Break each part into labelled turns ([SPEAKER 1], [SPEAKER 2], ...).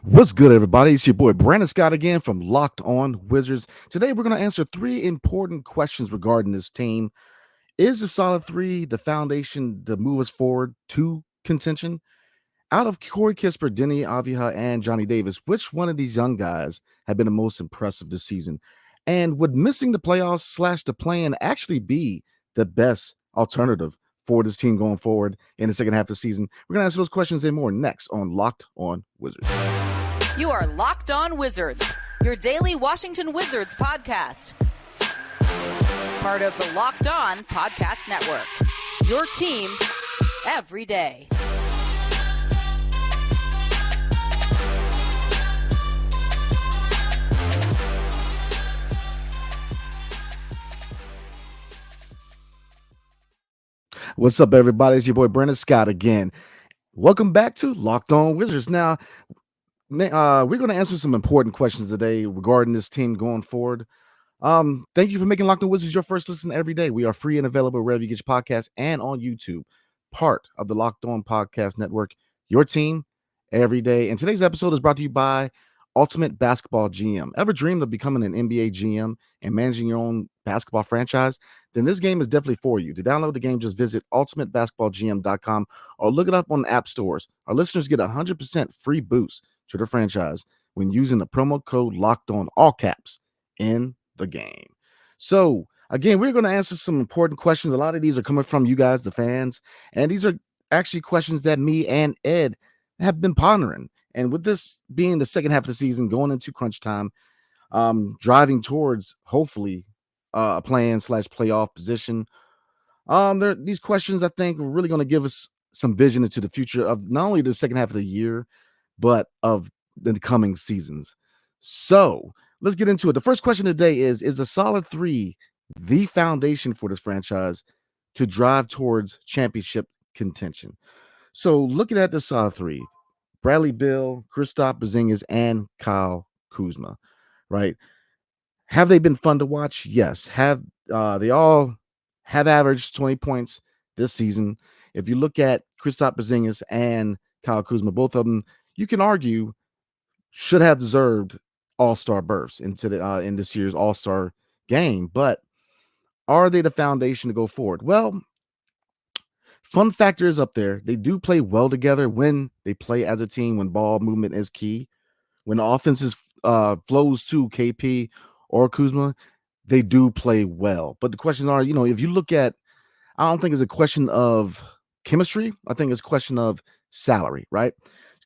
[SPEAKER 1] What's good, everybody? It's your boy Brandon Scott again from Locked On Wizards. Today, we're going to answer three important questions regarding this team. Is the solid three the foundation to move us forward to contention? Out of Corey Kispert, Denny Avila, and Johnny Davis, which one of these young guys have been the most impressive this season? And would missing the playoffs slash the plan actually be the best alternative for this team going forward in the second half of the season? We're going to answer those questions and more next on Locked On Wizards.
[SPEAKER 2] You are Locked On Wizards, your daily Washington Wizards podcast. Part of the Locked On Podcast Network, your team every day.
[SPEAKER 1] What's up, everybody? It's your boy Brandon Scott again. Welcome back to Locked On Wizards. Now, we're going to answer some important questions today regarding this team going forward. Thank you for making Locked On Wizards your first listen every day. We are free and available wherever you get your podcasts and on YouTube, part of the Locked On Podcast Network, your team every day. And today's episode is brought to you by Ultimate Basketball GM. Ever dreamed of becoming an NBA GM and managing your own basketball franchise? Then this game is definitely for you. To download the game, just visit ultimatebasketballgm.com or look it up on app stores. Our listeners get 100% free boost to their franchise when using the promo code Locked On, all caps, in the game. So again, we're going to answer some important questions. A lot of these are coming from you guys, the fans, and these are actually questions that me and Ed have been pondering. And with this being the second half of the season, going into crunch time, driving towards hopefully a plan slash playoff position, these questions I think are really going to give us some vision into the future of not only the second half of the year, but of the coming seasons. So let's get into it. The first question today is the solid three the foundation for this franchise to drive towards championship contention? So looking at the solid three, Bradley Beal, Kristaps Porzingis, and Kyle Kuzma, right? Have they been fun to watch? Yes. Have they all have averaged 20 points this season? If you look at Kristaps Porzingis and Kyle Kuzma, both of them, you can argue should have deserved all-star berths into the in this year's all-star game. But are they the foundation to go forward? Well, fun factor is up there. They do play well together when they play as a team, when ball movement is key. When the offenses flows to KP or Kuzma, they do play well. But the questions are, if you look at, I don't think it's a question of chemistry. I think it's a question of salary, right?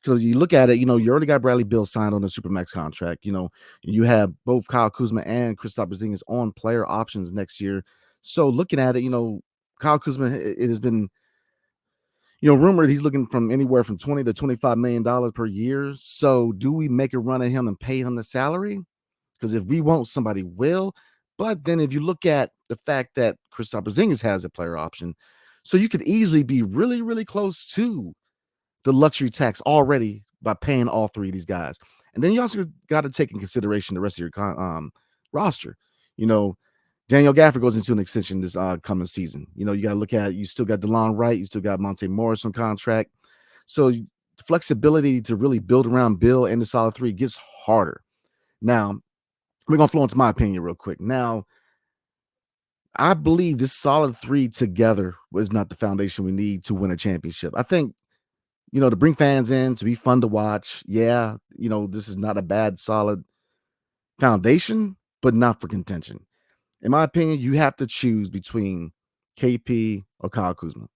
[SPEAKER 1] Because you look at it, you already got Bradley Beal signed on a supermax contract. You have both Kyle Kuzma and Kristaps Porzingis on player options next year. So looking at it, Kyle Kuzma, it has been, rumored he's looking from anywhere from $20 to $25 million per year. So do we make a run at him and pay him the salary? Because if we won't, somebody will. But then if you look at the fact that Kristaps Porzingis has a player option, so you could easily be really, really close to the luxury tax already by paying all three of these guys. And then you also got to take in consideration the rest of your roster. Daniel Gafford goes into an extension this coming season. You got to look at, you still got DeLon Wright, you still got Monte Morris on contract. So flexibility to really build around Bill and the solid three gets harder. Now, we're going to flow into my opinion real quick. Now, I believe this solid three together was not the foundation we need to win a championship. I think, to bring fans in, to be fun to watch. Yeah, this is not a bad, solid foundation, but not for contention. In my opinion, you have to choose between KP or Kyle Kuzma.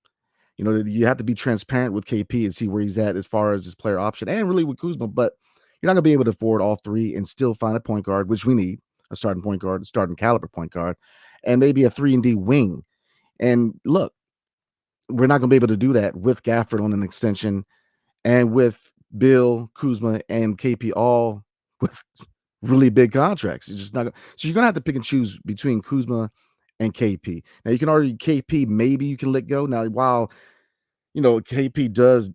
[SPEAKER 1] You have to be transparent with KP and see where he's at as far as his player option and really with Kuzma, but you're not going to be able to afford all three and still find a point guard, which we need, a starting point guard, a starting caliber point guard, and maybe a 3-and-D wing. And look, we're not going to be able to do that with Gafford on an extension and with Bill, Kuzma, and KP all with really big contracts. It's just not. So you're going to have to pick and choose between Kuzma and KP. Now, you can argue KP, maybe you can let go. Now, while, KP does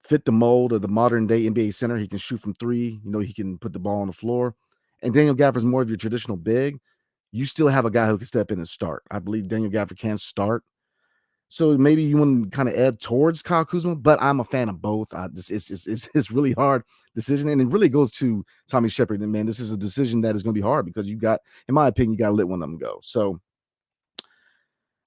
[SPEAKER 1] fit the mold of the modern day NBA center, he can shoot from three, he can put the ball on the floor. And Daniel Gafford's more of your traditional big. You still have a guy who can step in and start. I believe Daniel Gafford can start. So maybe you want to kind of add towards Kyle Kuzma, but I'm a fan of both. I just it's really hard decision, and it really goes to Tommy Shepard. And man, this is a decision that is going to be hard because you got, in my opinion, you got to let one of them go. So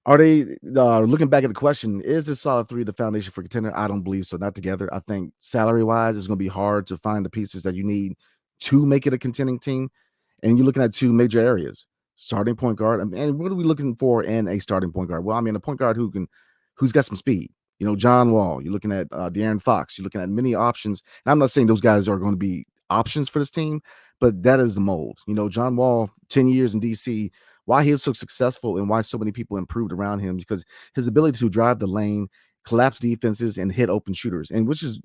[SPEAKER 1] are they looking back at the question? Is this solid three the foundation for contender? I don't believe so. Not together. I think salary wise, it's going to be hard to find the pieces that you need to make it a contending team. And you're looking at two major areas: starting point guard. And what are we looking for in a starting point guard? Well, I mean, a point guard who's got some speed. John Wall. You're looking at De'Aaron Fox. You're looking at many options. And I'm not saying those guys are going to be options for this team, but that is the mold. John Wall, 10 years in DC, why he was so successful and why so many people improved around him, because his ability to drive the lane, collapse defenses, and hit open shooters. And which is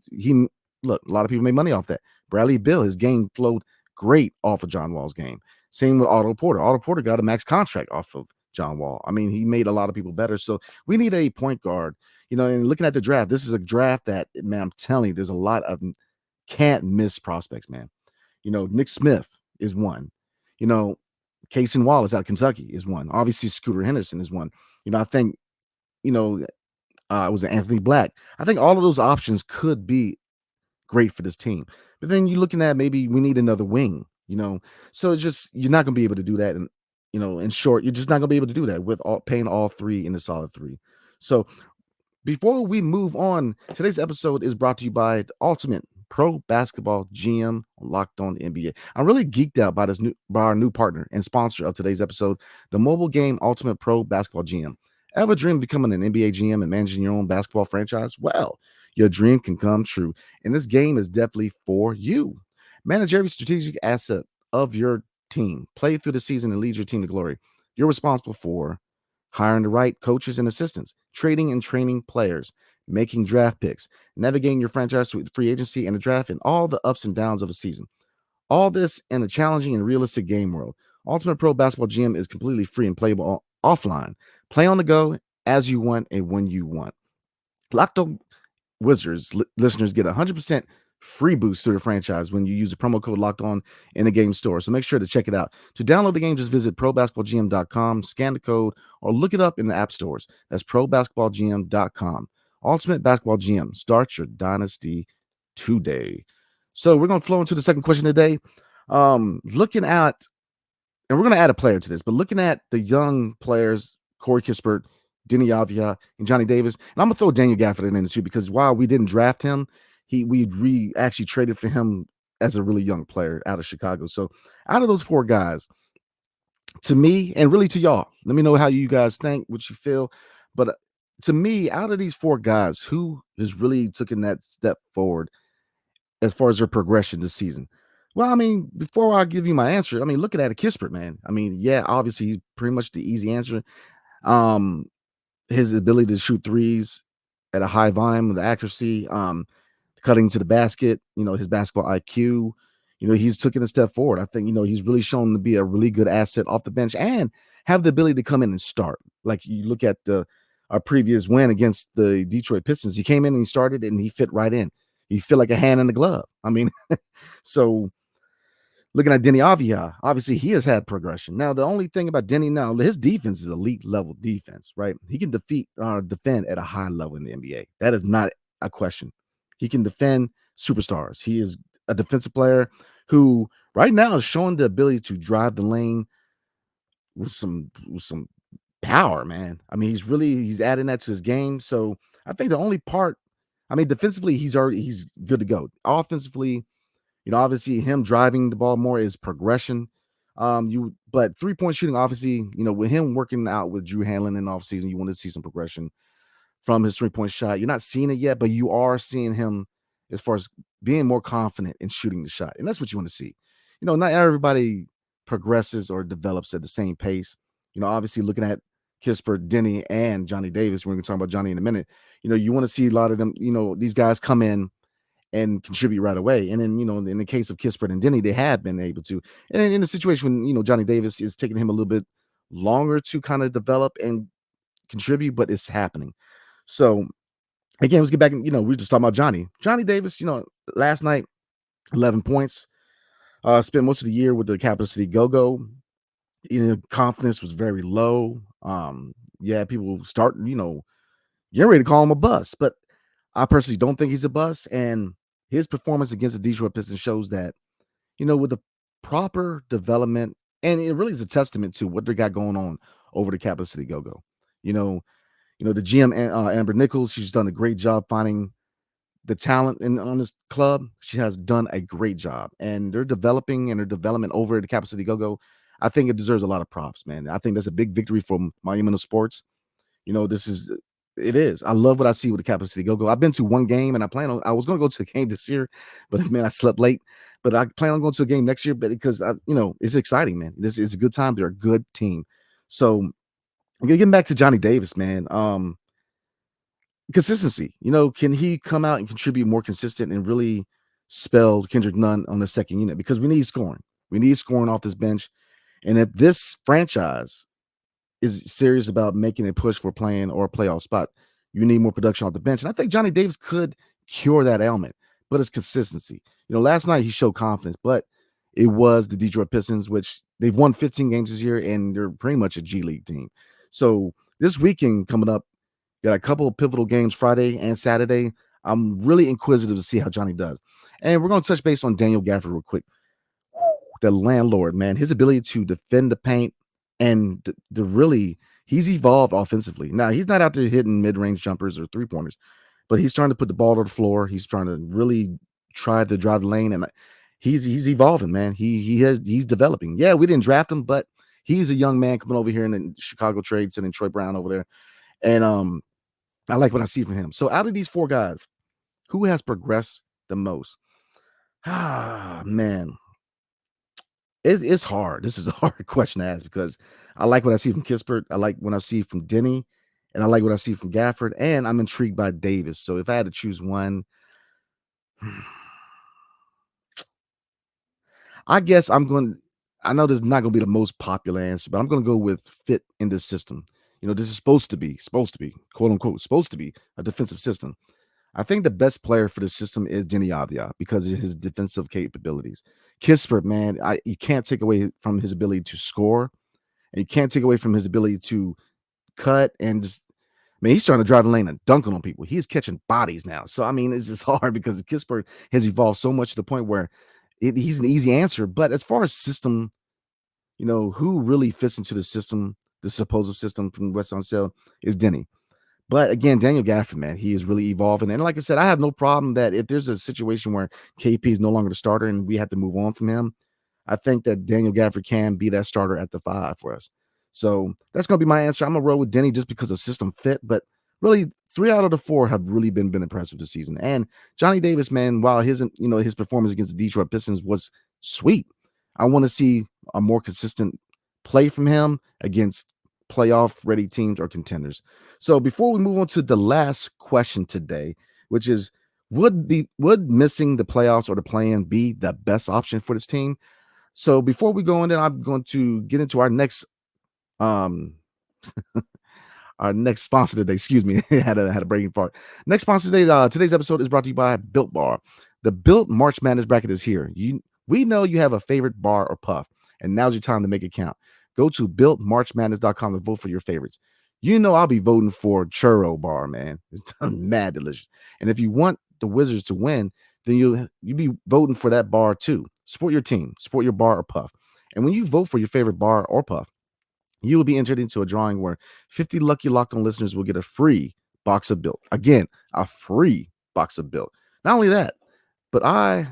[SPEAKER 1] look, a lot of people made money off that. Bradley Beal, his game flowed great off of John Wall's game. Same with Otto Porter. Otto Porter got a max contract off of John Wall. I mean, he made a lot of people better. So we need a point guard. And looking at the draft, this is a draft that, man, I'm telling you, there's a lot of can't miss prospects, man. Nick Smith is one. Casey Wallace out of Kentucky is one. Obviously, Scooter Henderson is one. I think, it was Anthony Black. I think all of those options could be great for this team. But then you're looking at maybe we need another wing, So it's just, you're not going to be able to do that. And, in short, you're just not going to be able to do that with paying all three in the solid three. So before we move on, today's episode is brought to you by Ultimate Pro Basketball GM on Locked On NBA. I'm really geeked out by our new partner and sponsor of today's episode, the mobile game Ultimate Pro Basketball GM. Ever dream of becoming an NBA GM and managing your own basketball franchise? Well, your dream can come true, and this game is definitely for you. Manage every strategic asset of your team. Play through the season and lead your team to glory. You're responsible for hiring the right coaches and assistants, trading and training players, making draft picks, navigating your franchise through free agency and the draft, and all the ups and downs of a season. All this in a challenging and realistic game world. Ultimate Pro Basketball GM is completely free and playable offline. Play on the go as you want and when you want. Locked On Wizards listeners get 100% free boost through the franchise when you use the promo code Locked On in the game store. So make sure to check it out. To download the game, just visit probasketballgm.com, scan the code, or look it up in the app stores. That's probasketballgm.com. Ultimate Basketball GM. Start your dynasty today. So we're going to flow into the second question today. Looking at, and we're going to add a player to this, but looking at the young players, Corey Kispert, Denny Avia, and Johnny Davis. And I'm going to throw Daniel Gafford in there too, because while we didn't draft him, we actually traded for him as a really young player out of Chicago. So out of those four guys, to me, and really to y'all, let me know how you guys think, what you feel. But to me, out of these four guys, who has really taken that step forward as far as their progression this season? Well, I mean, before I give you my answer, I mean, looking at a Kispert, man. I mean, yeah, obviously he's pretty much the easy answer. His ability to shoot threes at a high volume with accuracy, cutting to the basket, his basketball IQ, he's taken a step forward. I think, he's really shown to be a really good asset off the bench and have the ability to come in and start. Like you look at our previous win against the Detroit Pistons, he came in and he started and he fit right in. He fit like a hand in the glove. I mean, so looking at Denny Avia, obviously he has had progression. Now, the only thing about Denny now, his defense is elite level defense, right? He can defend at a high level in the NBA. That is not a question. He can defend superstars. He is a defensive player who right now is showing the ability to drive the lane with some power, man. I mean, he's adding that to his game. So I think the only part, I mean, defensively, he's good to go. Offensively, obviously him driving the ball more is progression. But 3-point shooting, obviously, with him working out with Drew Hanlon in the offseason, you want to see some progression from his 3-point shot. You're not seeing it yet, but you are seeing him as far as being more confident in shooting the shot. And that's what you want to see. Not everybody progresses or develops at the same pace. Obviously looking at Kispert, Denny, and Johnny Davis, we're going to talk about Johnny in a minute. You want to see a lot of them, these guys come in and contribute right away. And then, in the case of Kispert and Denny, they have been able to. And in the situation when, Johnny Davis is taking him a little bit longer to kind of develop and contribute, but it's happening. So again, let's get back. We were just talking about Johnny Davis, last night, 11 points, spent most of the year with the Capital City Go-Go. Confidence was very low. Yeah, people start, you're ready to call him a bust. But I personally don't think he's a bust. And his performance against the Detroit Pistons shows that, with the proper development, and it really is a testament to what they got going on over the Capital City Go-Go. You know, the GM Amber Nichols, she's done a great job finding the talent on this club. She has done a great job, and they're developing and their development over at the Capital City Go-Go. I think it deserves a lot of props, man. I think that's a big victory for Monumental Sports. This is it is. I love what I see with the Capital City Go-Go. I've been to one game, and I was going to go to a game this year, but man, I slept late. But I plan on going to a game next year, but because it's exciting, man. This is a good time. They're a good team. So getting back to Johnny Davis, man. Consistency. Can he come out and contribute more consistent and really spell Kendrick Nunn on the second unit? Because we need scoring. We need scoring off this bench. And if this franchise is serious about making a push for playing or a playoff spot, you need more production off the bench. And I think Johnny Davis could cure that ailment, but it's consistency. Last night he showed confidence, but it was the Detroit Pistons, which they've won 15 games this year, and they're pretty much a G League team. So this weekend coming up, got a couple of pivotal games Friday and Saturday. I'm really inquisitive to see how Johnny does. And we're going to touch base on Daniel Gafford real quick. The landlord, man, his ability to defend the paint and to really, he's evolved offensively. Now, he's not out there hitting mid-range jumpers or three-pointers, but he's trying to put the ball on the floor. He's trying to really try to drive the lane, and he's evolving, man. He's developing. Yeah, we didn't draft him, but he's a young man coming over here in the Chicago trade, sending Troy Brown over there. And I like what I see from him. So out of these four guys, who has progressed the most? Man. It's hard. This is a hard question to ask because I like what I see from Kispert. I like what I see from Denny, and I like what I see from Gafford, and I'm intrigued by Davis. So if I had to choose one, I guess I know this is not going to be the most popular answer, but I'm going to go with fit in this system. This is supposed to be, quote unquote, supposed to be a defensive system. I think the best player for the system is Denny Avdia because of his defensive capabilities. Kispert, man, you can't take away from his ability to score, and you can't take away from his ability to cut and just, man, he's trying to drive the lane and dunking on people. He's catching bodies now. So, I mean, it's just hard because Kispert has evolved so much to the point where he's an easy answer. But as far as system, who really fits into the system, the supposed system from Wes Unseld is Denny. But again, Daniel Gafford, man, he is really evolving. And like I said, I have no problem that if there's a situation where KP is no longer the starter and we have to move on from him, I think that Daniel Gafford can be that starter at the 5 for us. So that's going to be my answer. I'm going to roll with Denny just because of system fit. But really, 3 out of the 4 have really been impressive this season. And Johnny Davis, man, while his performance against the Detroit Pistons was sweet, I want to see a more consistent play from him against playoff ready teams or contenders. So before we move on to the last question today, which is would missing the playoffs or the play-in be the best option for this team? So before we go in there, I'm going to get into our next um our next sponsor today. Excuse me, had a breaking part. Next sponsor today. Today's episode is brought to you by Built Bar. The Built March Madness bracket is here. We know you have a favorite bar or puff, and now's your time to make it count. Go to builtmarchmadness.com to vote for your favorites. I'll be voting for Churro Bar, man. It's mad delicious. And if you want the Wizards to win, then you'll be voting for that bar too. Support your team, support your bar or puff. And when you vote for your favorite bar or puff, you will be entered into a drawing where 50 lucky Locked On listeners will get a free box of Built. Again, a free box of Built. Not only that, but I,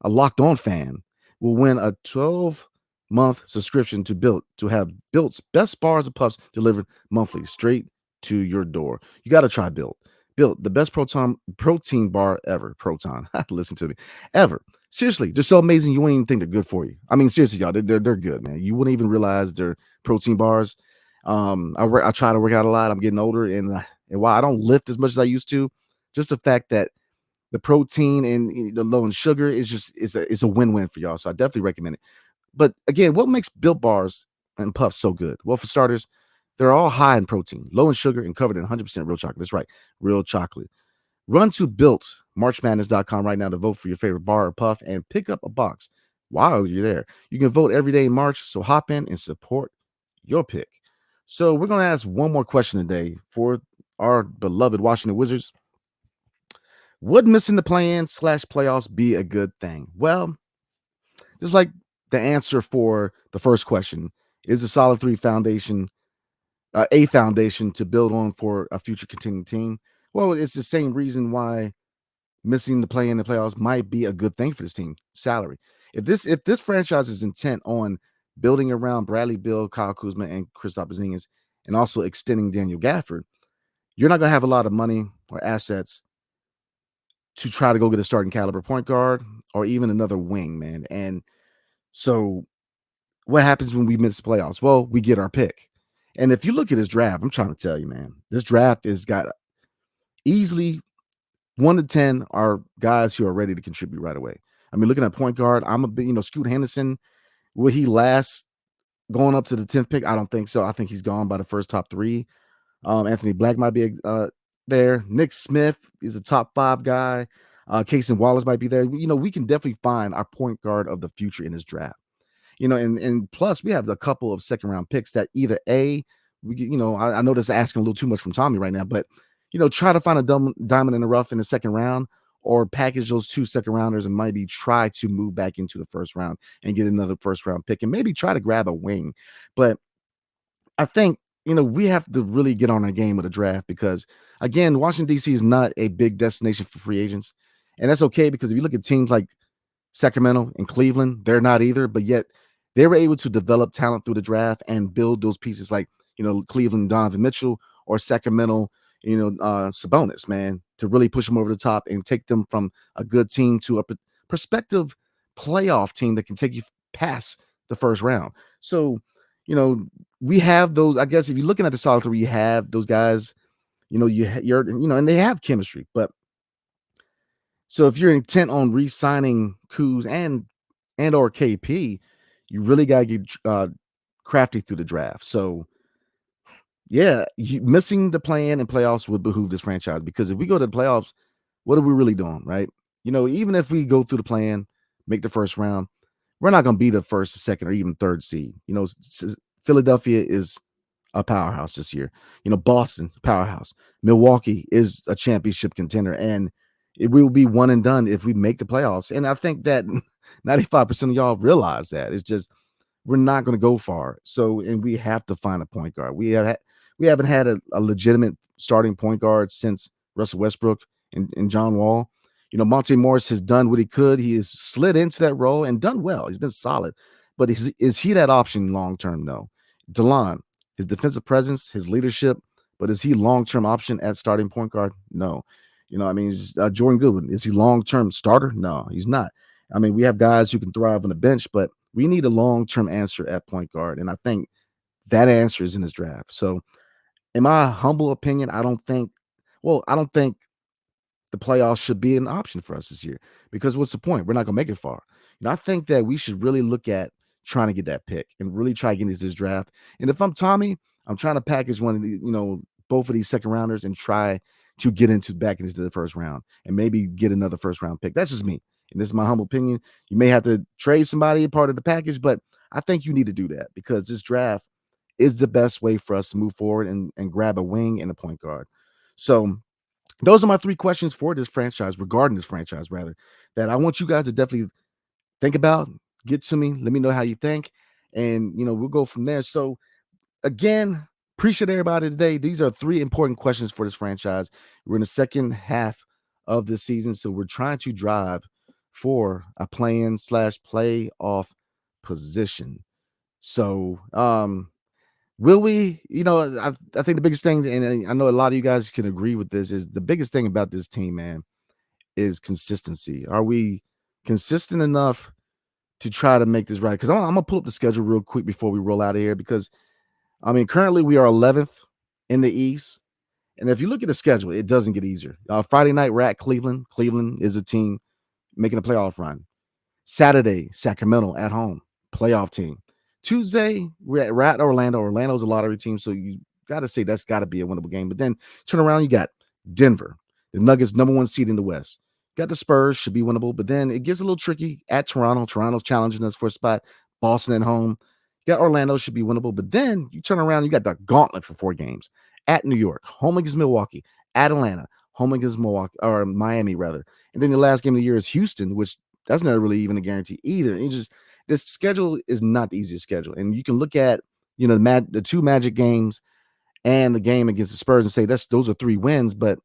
[SPEAKER 1] a Locked On fan, will win a 12-month subscription to Built to have Built's best bars and puffs delivered monthly straight to your door. You got to try Built. Built, the best protein bar ever. Proton. Listen to me. Ever. Seriously, they're so amazing you wouldn't even think they're good for you. I mean, seriously, y'all, they're good, man. You wouldn't even realize they're protein bars. I try to work out a lot. I'm getting older, and while I don't lift as much as I used to, just the fact that the protein and the low in sugar is a win-win for y'all. So I definitely recommend it. But again, what makes Built bars and puffs so good? Well, for starters, they're all high in protein, low in sugar, and covered in 100% real chocolate. That's right, real chocolate. Run to builtmarchmadness.com right now to vote for your favorite bar or puff and pick up a box while you're there. You can vote every day in March, so hop in and support your pick. So we're going to ask one more question today for our beloved Washington Wizards. Would missing the play-in/playoffs be a good thing? Well, just like the answer for the first question, is a solid three foundation, a foundation to build on for a future continuing team? Well, it's the same reason why missing the play in the playoffs might be a good thing for this team. Salary. If this franchise is intent on building around Bradley Beal, Kyle Kuzma, and Kristaps Porzingis, and also extending Daniel Gafford, you're not going to have a lot of money or assets to try to go get a starting caliber point guard or even another wing, man. And so what happens when we miss the playoffs? Well, we get our pick. And if you look at this draft, I'm trying to tell you, man, this draft has got easily 1 to 10 are guys who are ready to contribute right away. I mean, looking at point guard, I'm a big, Scoot Henderson, will he last going up to the 10th pick? I don't think so. I think he's gone by the first top three. Anthony Black might be there. Nick Smith is a top 5 guy. Casey Wallace might be there. We can definitely find our point guard of the future in this draft. And plus we have a couple of second round picks that either I know this is asking a little too much from Tommy right now, but try to find a diamond in the rough in the second round, or package those 2 second rounders and maybe try to move back into the first round and get another first round pick and maybe try to grab a wing. But I think we have to really get on our game with a draft, because again, Washington DC is not a big destination for free agents, and that's okay, because if you look at teams like Sacramento and Cleveland, they're not either, but yet they were able to develop talent through the draft and build those pieces like, Cleveland, Donovan Mitchell, or Sacramento, Sabonis, man, to really push them over the top and take them from a good team to a prospective playoff team that can take you past the first round. So, we have those, I guess, if you're looking at the solid three, you have those guys, and they have chemistry, but so if you're intent on re-signing Kuz and or KP, you really got to get crafty through the draft. So yeah, missing the play-in and playoffs would behoove this franchise, because if we go to the playoffs, what are we really doing, right? Even if we go through the play-in, make the first round, we're not going to be the first, second, or even third seed. Philadelphia is a powerhouse this year. Boston, powerhouse. Milwaukee is a championship contender, and it will be one and done if we make the playoffs. And I think that 95% of y'all realize that. It's just we're not going to go far. So, and we have to find a point guard. We haven't had a legitimate starting point guard since Russell Westbrook and John Wall. Monte Morris has done what he could. He has slid into that role and done well. He's been solid. But is he that option long term? No. DeLon, his defensive presence, his leadership, but is he long-term option at starting point guard? No. Jordan Goodwin, is he long-term starter? No, he's not. I mean, we have guys who can thrive on the bench, but we need a long-term answer at point guard, and I think that answer is in this draft. So, in my humble opinion, I don't think the playoffs should be an option for us this year, because what's the point? We're not going to make it far. I think that we should really look at trying to get that pick and really try to get into this draft. And if I'm Tommy, I'm trying to package one of the, both of these second rounders and try to get back into the first round and maybe get another first round pick. That's just me. And this is my humble opinion. You may have to trade somebody part of the package, but I think you need to do that, because this draft is the best way for us to move forward and grab a wing and a point guard. So those are my 3 questions for this franchise, regarding this franchise, rather, that I want you guys to definitely think about. Get to me. Let me know how you think. And, we'll go from there. So, again, appreciate everybody today. These are 3 important questions for this franchise. We're in the second half of the season, so we're trying to drive for a play-in/playoff position. So, will we, I think the biggest thing, and I know a lot of you guys can agree with this, is the biggest thing about this team, man, is consistency. Are we consistent enough to try to make this right? Because I'm going to pull up the schedule real quick before we roll out of here, because, currently we are 11th in the East. And if you look at the schedule, it doesn't get easier. Friday night, we're at Cleveland. Cleveland is a team making a playoff run. Saturday, Sacramento at home, playoff team. Tuesday, we're at Orlando. Orlando's a lottery team, so you got to say that's got to be a winnable game. But then turn around, you got Denver, the Nuggets, #1 seed in the West. Got the Spurs, should be winnable, but then it gets a little tricky at Toronto. Toronto's challenging us for a spot. Boston at home. Got Orlando, should be winnable, but then you turn around, you got the gauntlet for 4 games at New York, home against Milwaukee, at Atlanta, home against Milwaukee or Miami rather. And then the last game of the year is Houston, which that's not really even a guarantee either. It just this schedule is not the easiest schedule. And you can look at, the two Magic games and the game against the Spurs and say those are 3 wins, but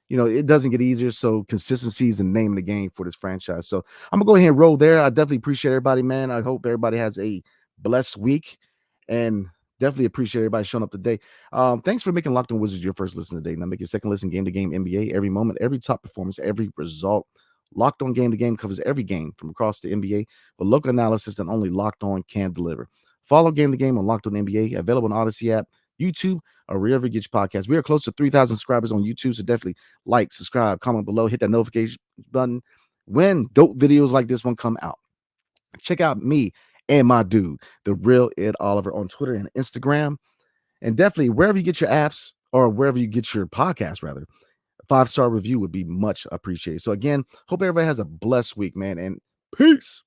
[SPEAKER 1] it doesn't get easier. So consistency is the name of the game for this franchise. So I'm gonna go ahead and roll there. I definitely appreciate everybody, man. I hope everybody has a blessed week and definitely appreciate everybody showing up today. Thanks for making Locked On Wizards your first listen today. Now make your second listen game to game NBA every moment, every top performance, every result. Locked On Game to Game covers every game from across the NBA with local analysis that only Locked On can deliver. Follow Game to Game on Locked On NBA, available on Odyssey app, YouTube, or wherever you get your podcast. We are close to 3,000 subscribers on YouTube, so definitely like, subscribe, comment below, hit that notification button when dope videos like this one come out. Check out me and my dude, the real Ed Oliver, on Twitter and Instagram, and definitely wherever you get your apps or wherever you get your podcast, rather. A 5-star review would be much appreciated. So again, hope everybody has a blessed week, man, and peace.